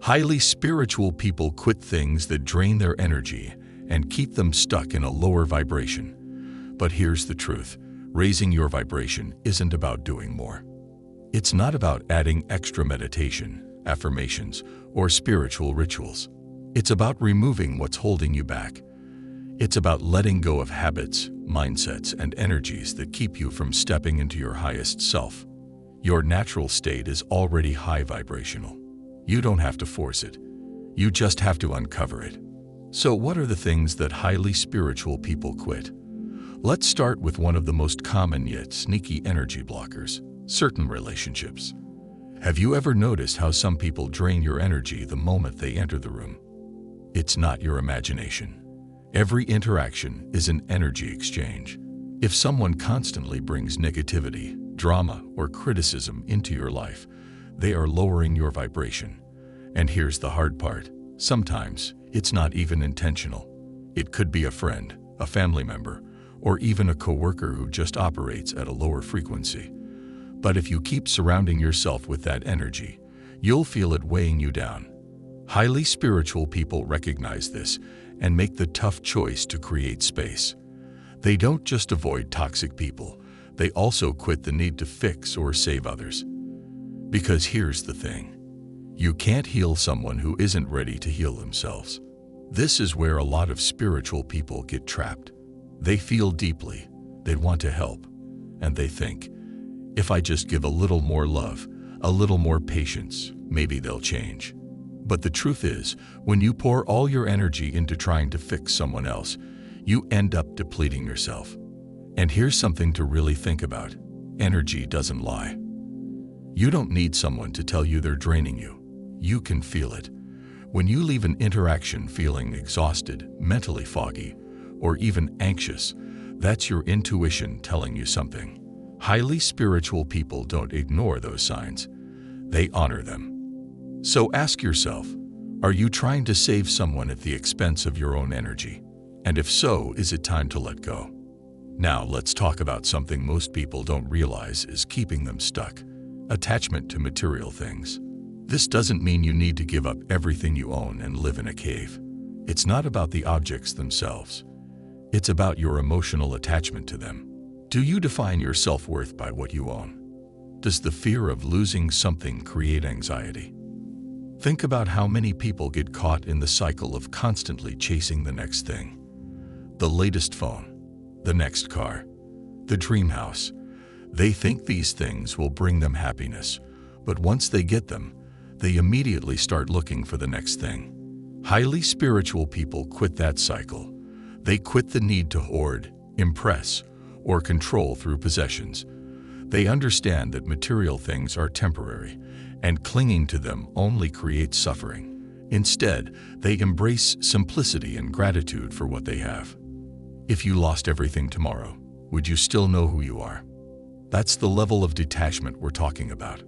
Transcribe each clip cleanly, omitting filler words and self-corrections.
Highly spiritual people quit things that drain their energy and keep them stuck in a lower vibration. But here's the truth. Raising your vibration isn't about doing more. It's not about adding extra meditation, affirmations, or spiritual rituals. It's about removing what's holding you back. It's about letting go of habits, mindsets, and energies that keep you from stepping into your highest self. Your natural state is already high vibrational. You don't have to force it. You just have to uncover it. So what are the things that highly spiritual people quit? Let's start with one of the most common yet sneaky energy blockers: certain relationships. Have you ever noticed how some people drain your energy the moment they enter the room? It's not your imagination. Every interaction is an energy exchange. If someone constantly brings negativity, drama, or criticism into your life, they are lowering your vibration. And here's the hard part. Sometimes it's not even intentional. It could be a friend, a family member, or even a coworker who just operates at a lower frequency. But if you keep surrounding yourself with that energy, you'll feel it weighing you down. Highly spiritual people recognize this and make the tough choice to create space. They don't just avoid toxic people, they also quit the need to fix or save others. Because here's the thing. You can't heal someone who isn't ready to heal themselves. This is where a lot of spiritual people get trapped. They feel deeply, they want to help, and they think, if I just give a little more love, a little more patience, maybe they'll change. But the truth is, when you pour all your energy into trying to fix someone else, you end up depleting yourself. And here's something to really think about. Energy doesn't lie. You don't need someone to tell you they're draining you. You can feel it. When you leave an interaction feeling exhausted, mentally foggy, or even anxious, that's your intuition telling you something. Highly spiritual people don't ignore those signs. They honor them. So ask yourself, are you trying to save someone at the expense of your own energy? And if so, is it time to let go? Now let's talk about something most people don't realize is keeping them stuck: attachment to material things. This doesn't mean you need to give up everything you own and live in a cave. It's not about the objects themselves. It's about your emotional attachment to them. Do you define your self-worth by what you own? Does the fear of losing something create anxiety? Think about how many people get caught in the cycle of constantly chasing the next thing. The latest phone, the next car, the dream house. They think these things will bring them happiness, but once they get them, they immediately start looking for the next thing. Highly spiritual people quit that cycle. They quit the need to hoard, impress, or control through possessions. They understand that material things are temporary, and clinging to them only creates suffering. Instead, they embrace simplicity and gratitude for what they have. If you lost everything tomorrow, would you still know who you are? That's the level of detachment we're talking about.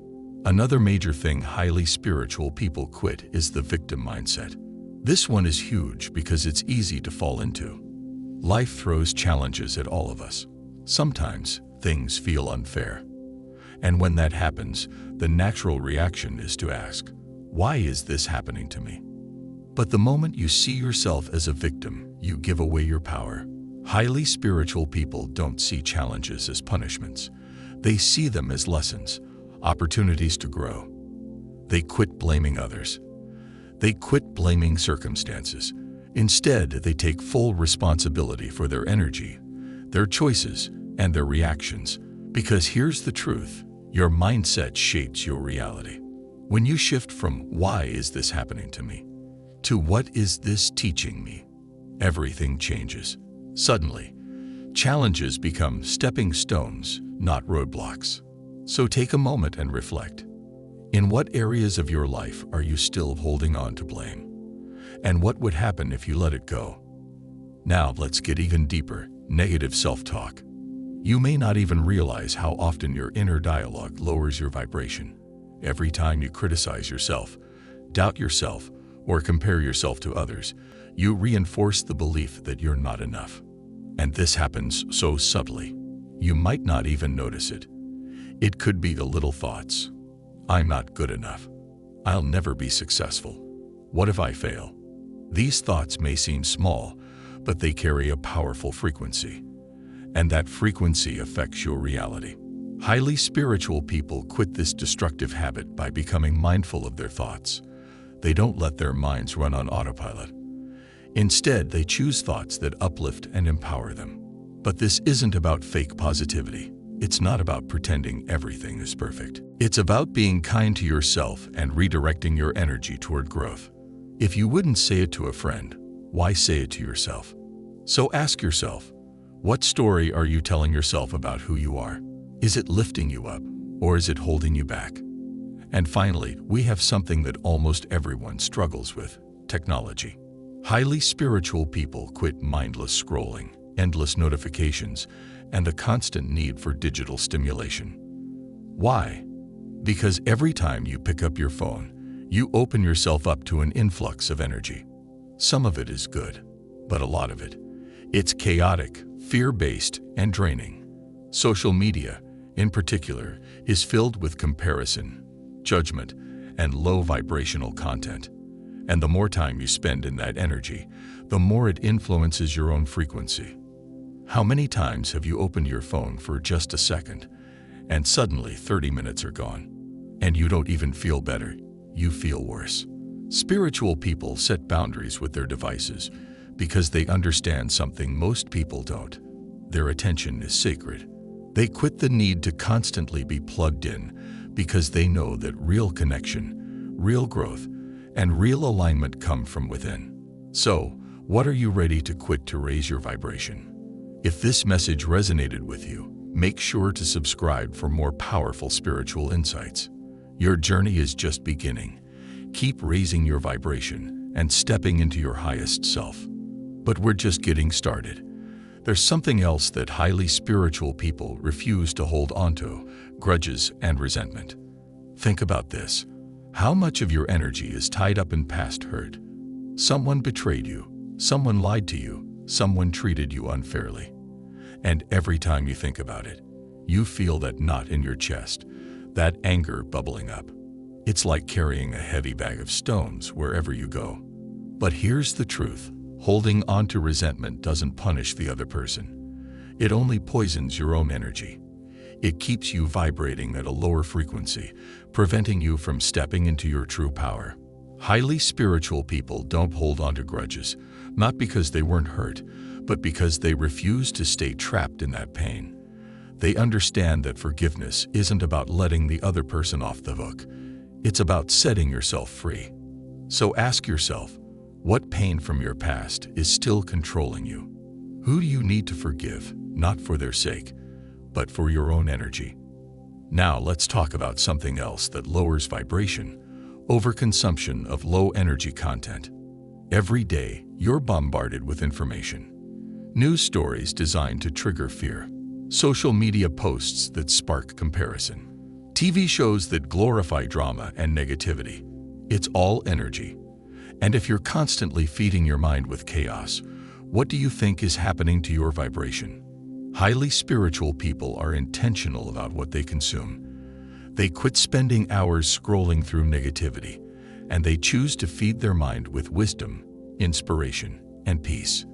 Another major thing highly spiritual people quit is the victim mindset. This one is huge because it's easy to fall into. Life throws challenges at all of us. Sometimes things feel unfair. And when that happens, the natural reaction is to ask, why is this happening to me? But the moment you see yourself as a victim, you give away your power. Highly spiritual people don't see challenges as punishments. They see them as lessons, opportunities to grow. They quit blaming others. They quit blaming circumstances. Instead, they take full responsibility for their energy, their choices, and their reactions. Because here's the truth, your mindset shapes your reality. When you shift from "why is this happening to me?" to "what is this teaching me?", everything changes. Suddenly, challenges become stepping stones, not roadblocks. So take a moment and reflect. In what areas of your life are you still holding on to blame? And what would happen if you let it go? Now let's get even deeper. Negative self-talk. You may not even realize how often your inner dialogue lowers your vibration. Every time you criticize yourself, doubt yourself, or compare yourself to others, you reinforce the belief that you're not enough. And this happens so subtly, you might not even notice it. It could be the little thoughts. I'm not good enough. I'll never be successful. What if I fail? These thoughts may seem small, but they carry a powerful frequency. And that frequency affects your reality. Highly spiritual people quit this destructive habit by becoming mindful of their thoughts. They don't let their minds run on autopilot. Instead, they choose thoughts that uplift and empower them. But this isn't about fake positivity. It's not about pretending everything is perfect. It's about being kind to yourself and redirecting your energy toward growth. If you wouldn't say it to a friend, why say it to yourself? So ask yourself, what story are you telling yourself about who you are? Is it lifting you up, or is it holding you back? And finally, we have something that almost everyone struggles with: technology. Highly spiritual people quit mindless scrolling, endless notifications, and the constant need for digital stimulation. Why? Because every time you pick up your phone, you open yourself up to an influx of energy. Some of it is good, but a lot of it's chaotic, fear-based, and draining. Social media, in particular, is filled with comparison, judgment, and low vibrational content. And the more time you spend in that energy, the more it influences your own frequency. How many times have you opened your phone for just a second, and suddenly 30 minutes are gone? And you don't even feel better, you feel worse. Spiritual people set boundaries with their devices because they understand something most people don't. Their attention is sacred. They quit the need to constantly be plugged in because they know that real connection, real growth, and real alignment come from within. So, what are you ready to quit to raise your vibration? If this message resonated with you, make sure to subscribe for more powerful spiritual insights. Your journey is just beginning. Keep raising your vibration and stepping into your highest self. But we're just getting started. There's something else that highly spiritual people refuse to hold onto: grudges and resentment. Think about this. How much of your energy is tied up in past hurt? Someone betrayed you, someone lied to you, someone treated you unfairly. And every time you think about it, you feel that knot in your chest, that anger bubbling up. It's like carrying a heavy bag of stones wherever you go. But here's the truth. Holding on to resentment doesn't punish the other person. It only poisons your own energy. It keeps you vibrating at a lower frequency, preventing you from stepping into your true power. Highly spiritual people don't hold on to grudges, not because they weren't hurt, but because they refuse to stay trapped in that pain. They understand that forgiveness isn't about letting the other person off the hook. It's about setting yourself free. So ask yourself, what pain from your past is still controlling you? Who do you need to forgive, not for their sake, but for your own energy? Now let's talk about something else that lowers vibration: overconsumption of low-energy content. Every day, you're bombarded with information. News stories designed to trigger fear, social media posts that spark comparison, TV shows that glorify drama and negativity. It's all energy. And if you're constantly feeding your mind with chaos, what do you think is happening to your vibration? Highly spiritual people are intentional about what they consume. They quit spending hours scrolling through negativity, and they choose to feed their mind with wisdom, inspiration, and peace.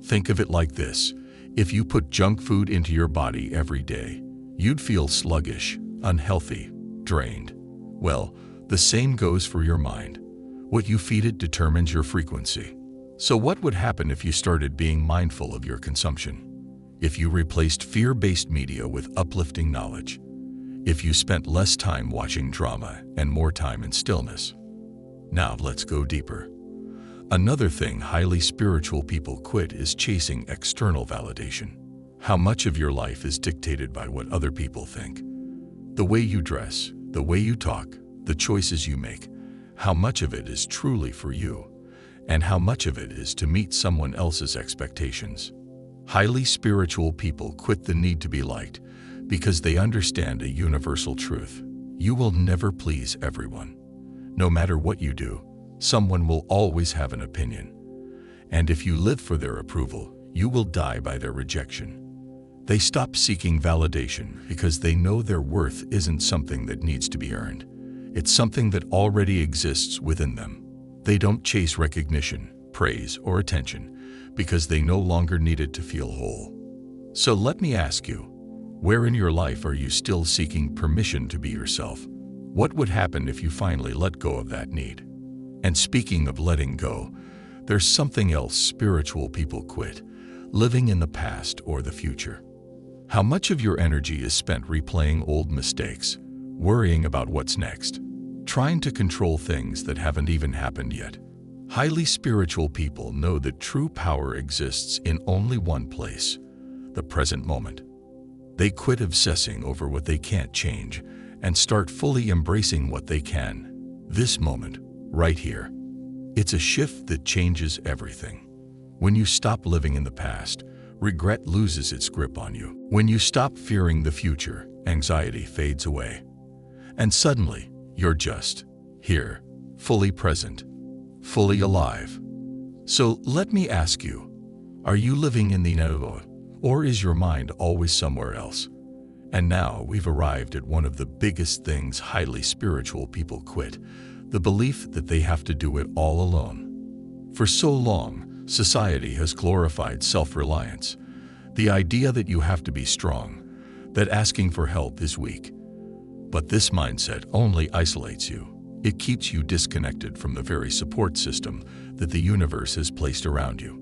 Think of it like this: if you put junk food into your body every day, you'd feel sluggish, unhealthy, drained. Well, the same goes for your mind. What you feed it determines your frequency. So what would happen if you started being mindful of your consumption? If you replaced fear-based media with uplifting knowledge? If you spent less time watching drama and more time in stillness? Now let's go deeper. Another thing highly spiritual people quit is chasing external validation. How much of your life is dictated by what other people think? The way you dress, the way you talk, the choices you make. How much of it is truly for you, and how much of it is to meet someone else's expectations? Highly spiritual people quit the need to be liked because they understand a universal truth: you will never please everyone. No matter what you do, someone will always have an opinion. And if you live for their approval, you will die by their rejection. They stop seeking validation because they know their worth isn't something that needs to be earned. It's something that already exists within them. They don't chase recognition, praise, or attention because they no longer need it to feel whole. So let me ask you, where in your life are you still seeking permission to be yourself? What would happen if you finally let go of that need? And speaking of letting go, there's something else spiritual people quit: living in the past or the future. How much of your energy is spent replaying old mistakes, worrying about what's next, trying to control things that haven't even happened yet? Highly spiritual people know that true power exists in only one place: the present moment. They quit obsessing over what they can't change and start fully embracing what they can. This moment, right here. It's a shift that changes everything. When you stop living in the past, regret loses its grip on you. When you stop fearing the future, anxiety fades away. And suddenly, you're just here, fully present, fully alive. So let me ask you, are you living in the now, or is your mind always somewhere else? And now we've arrived at one of the biggest things highly spiritual people quit: the belief that they have to do it all alone. For so long, society has glorified self-reliance, the idea that you have to be strong, that asking for help is weak. But this mindset only isolates you. It keeps you disconnected from the very support system that the universe has placed around you.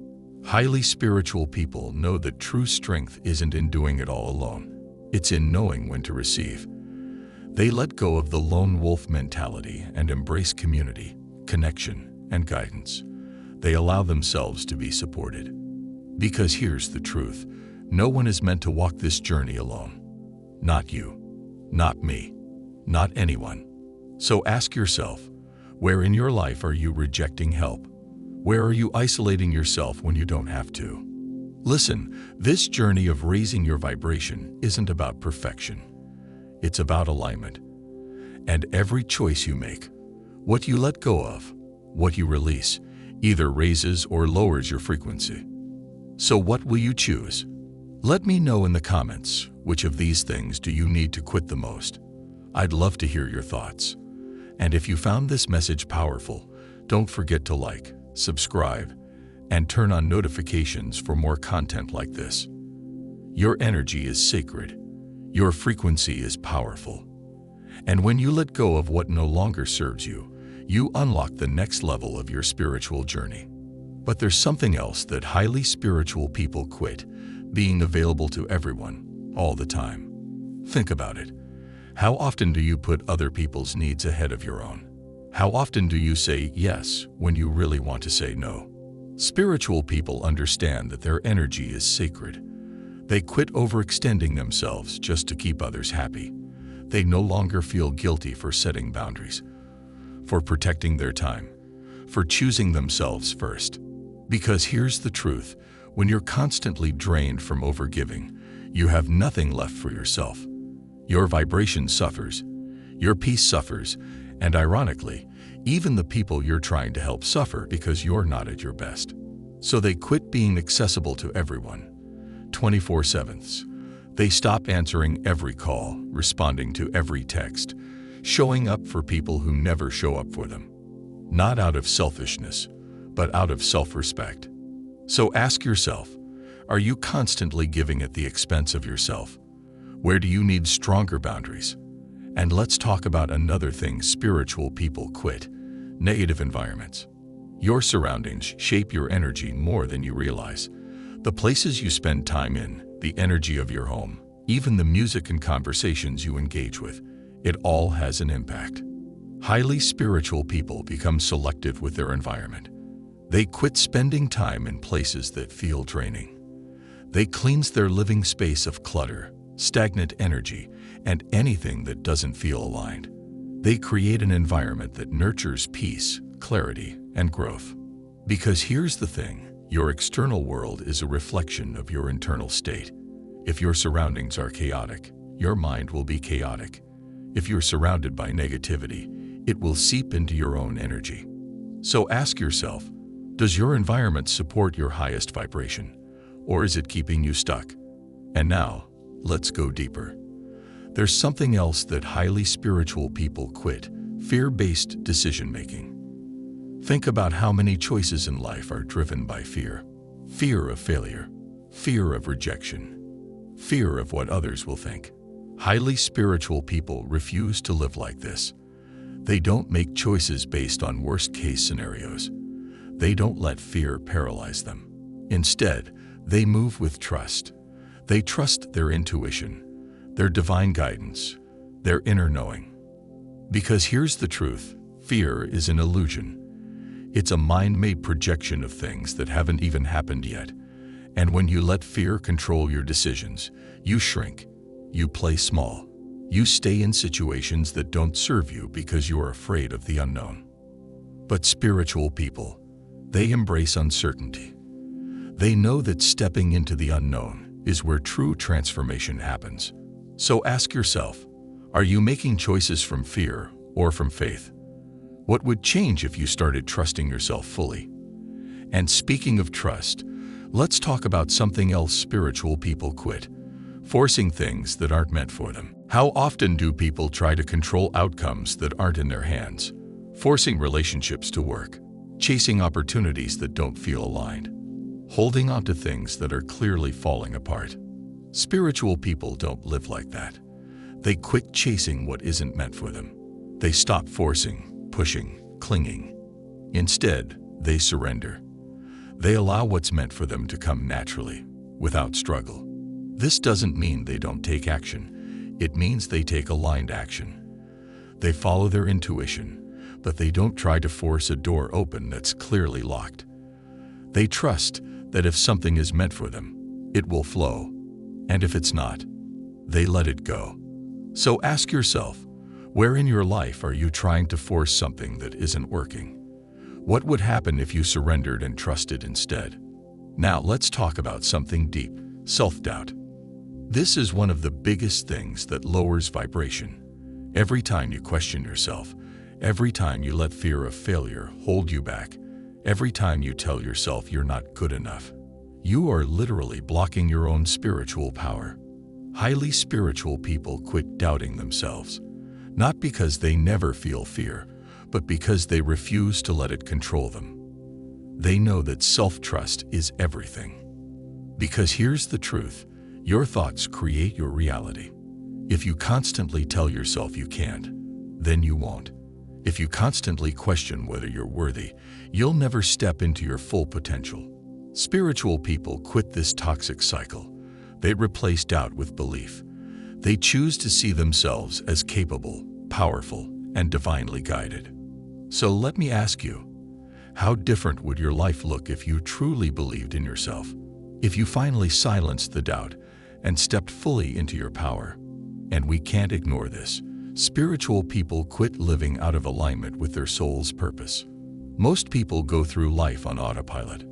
Highly spiritual people know that true strength isn't in doing it all alone. It's in knowing when to receive. They let go of the lone wolf mentality and embrace community, connection, and guidance. They allow themselves to be supported. Because here's the truth: no one is meant to walk this journey alone. Not you, not me, not anyone. So ask yourself, where in your life are you rejecting help? Where are you isolating yourself when you don't have to? Listen, this journey of raising your vibration isn't about perfection. It's about alignment. And every choice you make, what you let go of, what you release, either raises or lowers your frequency. So what will you choose? Let me know in the comments, which of these things do you need to quit the most? I'd love to hear your thoughts. And if you found this message powerful, don't forget to like, subscribe, and turn on notifications for more content like this. Your energy is sacred. Your frequency is powerful. And when you let go of what no longer serves you, you unlock the next level of your spiritual journey. But there's something else that highly spiritual people quit: being available to everyone, all the time. Think about it. How often do you put other people's needs ahead of your own? How often do you say yes when you really want to say no? Spiritual people understand that their energy is sacred. They quit overextending themselves just to keep others happy. They no longer feel guilty for setting boundaries, for protecting their time, for choosing themselves first. Because here's the truth: when you're constantly drained from overgiving, you have nothing left for yourself. Your vibration suffers, your peace suffers, and ironically, even the people you're trying to help suffer because you're not at your best. So they quit being accessible to everyone, 24/7. They stop answering every call, responding to every text, showing up for people who never show up for them. Not out of selfishness, but out of self-respect. So ask yourself, are you constantly giving at the expense of yourself? Where do you need stronger boundaries? And let's talk about another thing spiritual people quit: negative environments. Your surroundings shape your energy more than you realize. The places you spend time in, the energy of your home, even the music and conversations you engage with, it all has an impact. Highly spiritual people become selective with their environment. They quit spending time in places that feel draining. They cleanse their living space of clutter, stagnant energy, and anything that doesn't feel aligned. They create an environment that nurtures peace, clarity, and growth. Because here's the thing: your external world is a reflection of your internal state. If your surroundings are chaotic, your mind will be chaotic. If you're surrounded by negativity, it will seep into your own energy. So ask yourself, does your environment support your highest vibration, or is it keeping you stuck? And now, let's go deeper. There's something else that highly spiritual people quit: fear-based decision-making. Think about how many choices in life are driven by fear. Fear of failure, fear of rejection, fear of what others will think. Highly spiritual people refuse to live like this. They don't make choices based on worst-case scenarios. They don't let fear paralyze them. Instead, they move with trust. They trust their intuition, their divine guidance, their inner knowing. Because here's the truth, fear is an illusion. It's a mind-made projection of things that haven't even happened yet. And when you let fear control your decisions, you shrink, you play small. You stay in situations that don't serve you because you're afraid of the unknown. But spiritual people, they embrace uncertainty. They know that stepping into the unknown is where true transformation happens. So ask yourself, are you making choices from fear or from faith? What would change if you started trusting yourself fully? And speaking of trust, let's talk about something else spiritual people quit: forcing things that aren't meant for them. How often do people try to control outcomes that aren't in their hands? Forcing relationships to work, chasing opportunities that don't feel aligned, holding on to things that are clearly falling apart. Spiritual people don't live like that. They quit chasing what isn't meant for them. They stop forcing, pushing, clinging. Instead, they surrender. They allow what's meant for them to come naturally, without struggle. This doesn't mean they don't take action. It means they take aligned action. They follow their intuition, but they don't try to force a door open that's clearly locked. They trust that if something is meant for them, it will flow. And if it's not, they let it go. So ask yourself, where in your life are you trying to force something that isn't working? What would happen if you surrendered and trusted instead? Now let's talk about something deep: self-doubt. This is one of the biggest things that lowers vibration. Every time you question yourself, every time you let fear of failure hold you back, every time you tell yourself you're not good enough, you are literally blocking your own spiritual power. Highly spiritual people quit doubting themselves, not because they never feel fear, but because they refuse to let it control them. They know that self-trust is everything. Because here's the truth: your thoughts create your reality. If you constantly tell yourself you can't, then you won't. If you constantly question whether you're worthy, you'll never step into your full potential. Spiritual people quit this toxic cycle. They replace doubt with belief. They choose to see themselves as capable, powerful, and divinely guided. So let me ask you, how different would your life look if you truly believed in yourself? If you finally silenced the doubt and stepped fully into your power? And we can't ignore this. Spiritual people quit living out of alignment with their soul's purpose. Most people go through life on autopilot,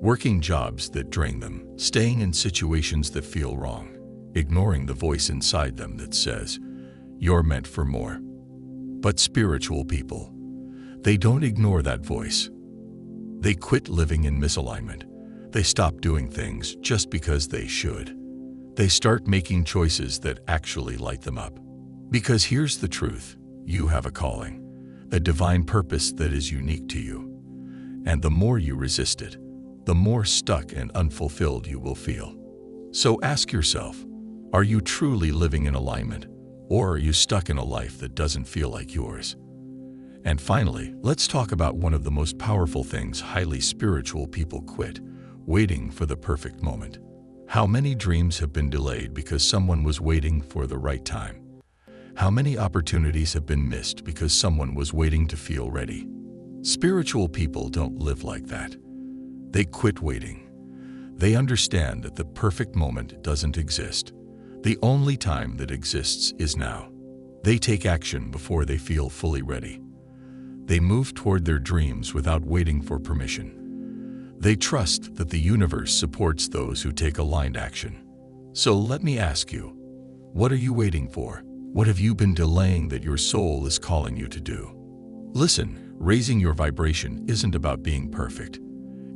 working jobs that drain them, staying in situations that feel wrong, ignoring the voice inside them that says, "You're meant for more." But spiritual people, they don't ignore that voice. They quit living in misalignment. They stop doing things just because they should. They start making choices that actually light them up. Because here's the truth: you have a calling, a divine purpose that is unique to you. And the more you resist it, the more stuck and unfulfilled you will feel. So ask yourself, are you truly living in alignment, or are you stuck in a life that doesn't feel like yours? And finally, let's talk about one of the most powerful things highly spiritual people quit: waiting for the perfect moment. How many dreams have been delayed because someone was waiting for the right time? How many opportunities have been missed because someone was waiting to feel ready? Spiritual people don't live like that. They quit waiting. They understand that the perfect moment doesn't exist. The only time that exists is now. They take action before they feel fully ready. They move toward their dreams without waiting for permission. They trust that the universe supports those who take aligned action. So let me ask you, what are you waiting for? What have you been delaying that your soul is calling you to do? Listen, raising your vibration isn't about being perfect.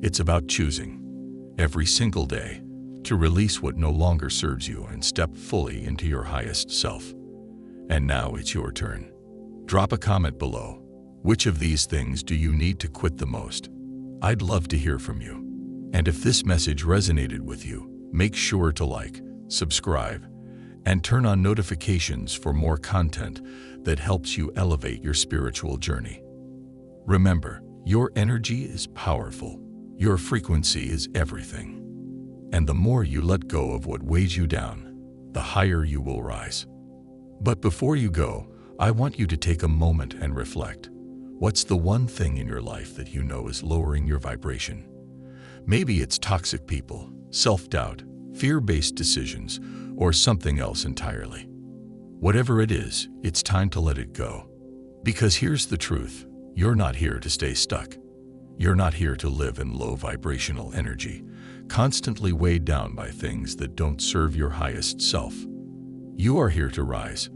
It's about choosing, every single day, to release what no longer serves you and step fully into your highest self. And now it's your turn. Drop a comment below. Which of these things do you need to quit the most? I'd love to hear from you. And if this message resonated with you, make sure to like, subscribe, and turn on notifications for more content that helps you elevate your spiritual journey. Remember, your energy is powerful. Your frequency is everything. And the more you let go of what weighs you down, the higher you will rise. But before you go, I want you to take a moment and reflect. What's the one thing in your life that you know is lowering your vibration? Maybe it's toxic people, self-doubt, fear-based decisions, or something else entirely. Whatever it is, it's time to let it go. Because here's the truth, you're not here to stay stuck. You're not here to live in low vibrational energy, constantly weighed down by things that don't serve your highest self. You are here to rise.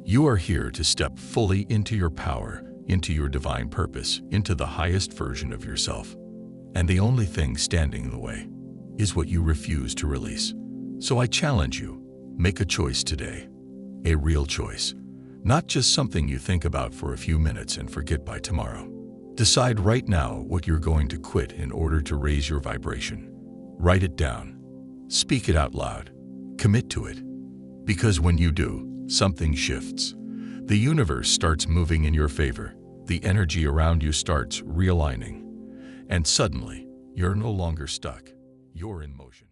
You are here to step fully into your power, into your divine purpose, into the highest version of yourself. And the only thing standing in the way is what you refuse to release. So I challenge you, make a choice today. A real choice. Not just something you think about for a few minutes and forget by tomorrow. Decide right now what you're going to quit in order to raise your vibration. Write it down. Speak it out loud. Commit to it. Because when you do, something shifts. The universe starts moving in your favor. The energy around you starts realigning. And suddenly, you're no longer stuck. You're in motion.